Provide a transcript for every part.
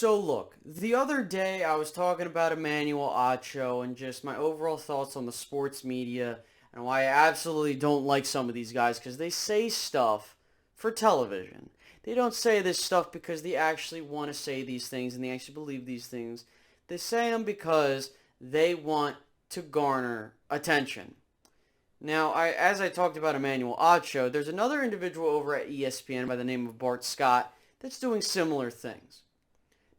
So look, the other day I was talking about Emmanuel Acho and just my overall thoughts on the sports media and why I absolutely don't like some of these guys because they say stuff for television. They don't say this stuff because they actually want to say these things and they actually believe these things. They say them because they want to garner attention. Now, as I talked about Emmanuel Acho, there's another individual over at ESPN by the name of Bart Scott that's doing similar things.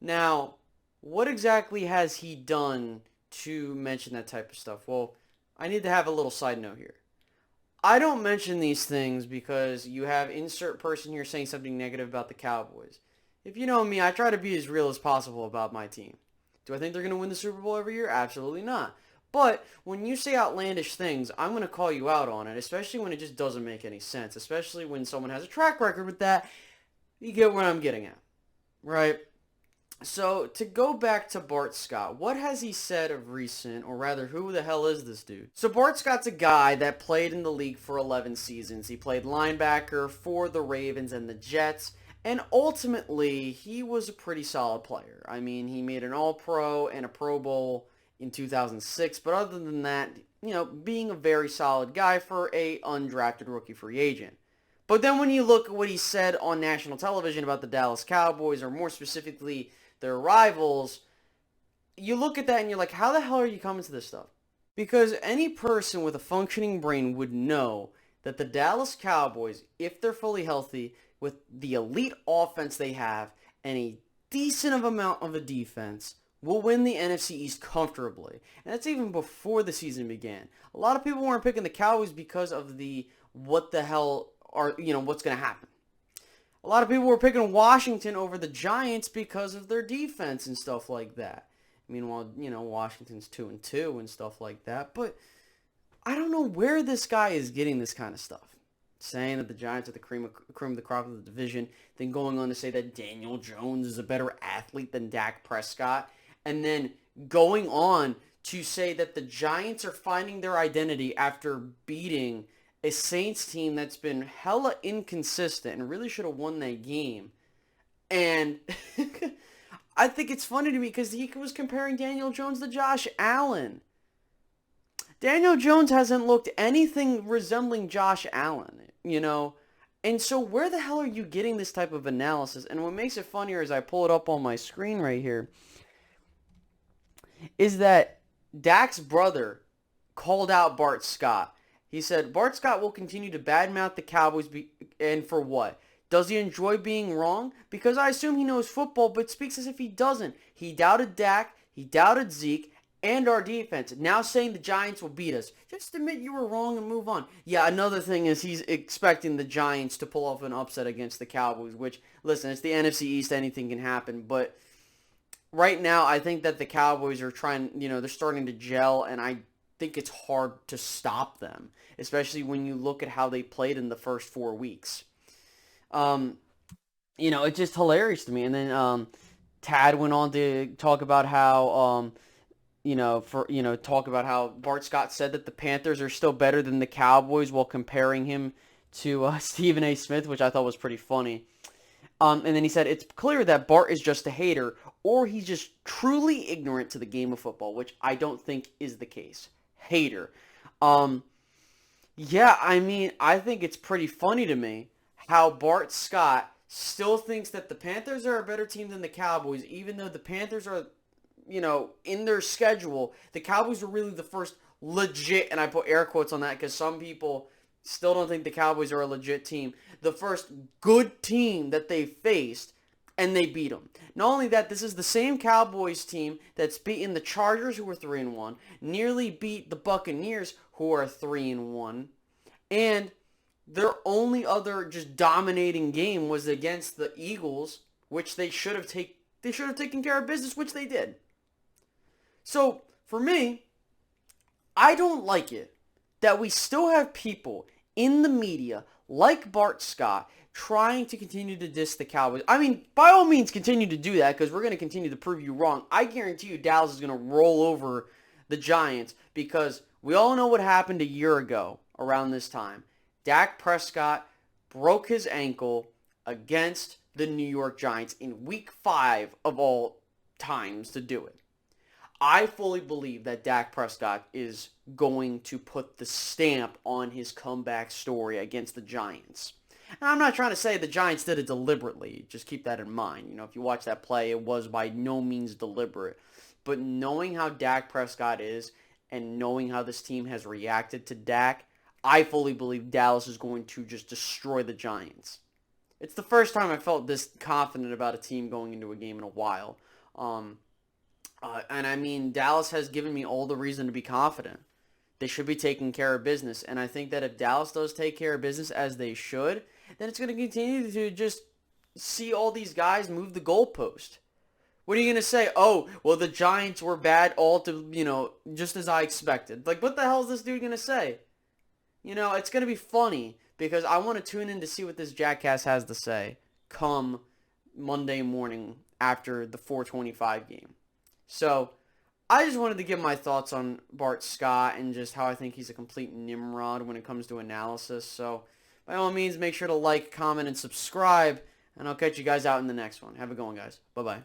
Now, what exactly has he done to mention that type of stuff? Well, I need to have a little side note here. I don't mention these things because you have insert person here saying something negative about the Cowboys. If you know me, I try to be as real as possible about my team. Do I think they're going to win the Super Bowl every year? Absolutely not. But when you say outlandish things, I'm going to call you out on it, especially when it just doesn't make any sense, especially when someone has a track record with that. You get what I'm getting at, right? So, to go back to Bart Scott, what has he said of recent, or rather, who the hell is this dude? So, Bart Scott's a guy that played in the league for 11 seasons. He played linebacker for the Ravens and the Jets, and ultimately, he was a pretty solid player. I mean, he made an All-Pro and a Pro Bowl in 2006, but other than that, being a very solid guy for a undrafted rookie free agent. But then when you look at what he said on national television about the Dallas Cowboys, or more specifically, their rivals, you look at that and you're like, how the hell are you coming to this stuff? Because any person with a functioning brain would know that the Dallas Cowboys, if they're fully healthy, with the elite offense they have and a decent amount of a defense, will win the NFC East comfortably. And that's even before the season began. A lot of people weren't picking the Cowboys because of the what the hell are, what's going to happen. A lot of people were picking Washington over the Giants because of their defense and stuff like that. Meanwhile, Washington's 2-2 and stuff like that. But I don't know where this guy is getting this kind of stuff. Saying that the Giants are the cream of the crop of the division, then going on to say that Daniel Jones is a better athlete than Dak Prescott, and then going on to say that the Giants are finding their identity after beating a Saints team that's been hella inconsistent and really should have won that game. And I think it's funny to me because he was comparing Daniel Jones to Josh Allen. Daniel Jones hasn't looked anything resembling Josh Allen. And so where the hell are you getting this type of analysis? And what makes it funnier is I pull it up on my screen right here, is that Dak's brother called out Bart Scott. He said, Bart Scott will continue to badmouth the Cowboys, and for what? Does he enjoy being wrong? Because I assume he knows football, but speaks as if he doesn't. He doubted Dak, he doubted Zeke, and our defense. Now saying the Giants will beat us. Just admit you were wrong and move on. Yeah, another thing is he's expecting the Giants to pull off an upset against the Cowboys, which, listen, it's the NFC East, anything can happen, but right now I think that the Cowboys are trying, they're starting to gel, and I think it's hard to stop them, especially when you look at how they played in the first 4 weeks. It's just hilarious to me. And then Tad went on to talk about how talk about how Bart Scott said that the Panthers are still better than the Cowboys while comparing him to Stephen A. Smith, which I thought was pretty funny. And then he said, it's clear that Bart is just a hater, or he's just truly ignorant to the game of football, which I don't think is the case. Hater. Yeah, I mean, I think it's pretty funny to me how Bart Scott still thinks that the Panthers are a better team than the Cowboys, even though the Panthers are, in their schedule, the Cowboys were really the first legit, and I put air quotes on that because some people still don't think the Cowboys are a legit team, the first good team that they faced, and they beat them. Not only that, this is the same Cowboys team that's beaten the Chargers, who were 3-1, nearly beat the Buccaneers, who are 3-1, and their only other just dominating game was against the Eagles, which they should have taken care of business, which they did. So for me, I don't like it that we still have people in the media like Bart Scott trying to continue to diss the Cowboys. I mean, by all means, continue to do that because we're going to continue to prove you wrong. I guarantee you Dallas is going to roll over the Giants because we all know what happened a year ago around this time. Dak Prescott broke his ankle against the New York Giants in week 5 of all times to do it. I fully believe that Dak Prescott is going to put the stamp on his comeback story against the Giants. And I'm not trying to say the Giants did it deliberately. Just keep that in mind. If you watch that play, it was by no means deliberate. But knowing how Dak Prescott is and knowing how this team has reacted to Dak, I fully believe Dallas is going to just destroy the Giants. It's the first time I felt this confident about a team going into a game in a while. And I mean, Dallas has given me all the reason to be confident. They should be taking care of business. And I think that if Dallas does take care of business as they should, then it's going to continue to just see all these guys move the goalpost. What are you going to say? Oh, well, the Giants were bad just as I expected. Like, what the hell is this dude going to say? It's going to be funny because I want to tune in to see what this jackass has to say come Monday morning after the 4:25 game. So, I just wanted to give my thoughts on Bart Scott and just how I think he's a complete nimrod when it comes to analysis. So, by all means, make sure to like, comment, and subscribe, and I'll catch you guys out in the next one. Have a good one, guys. Bye-bye.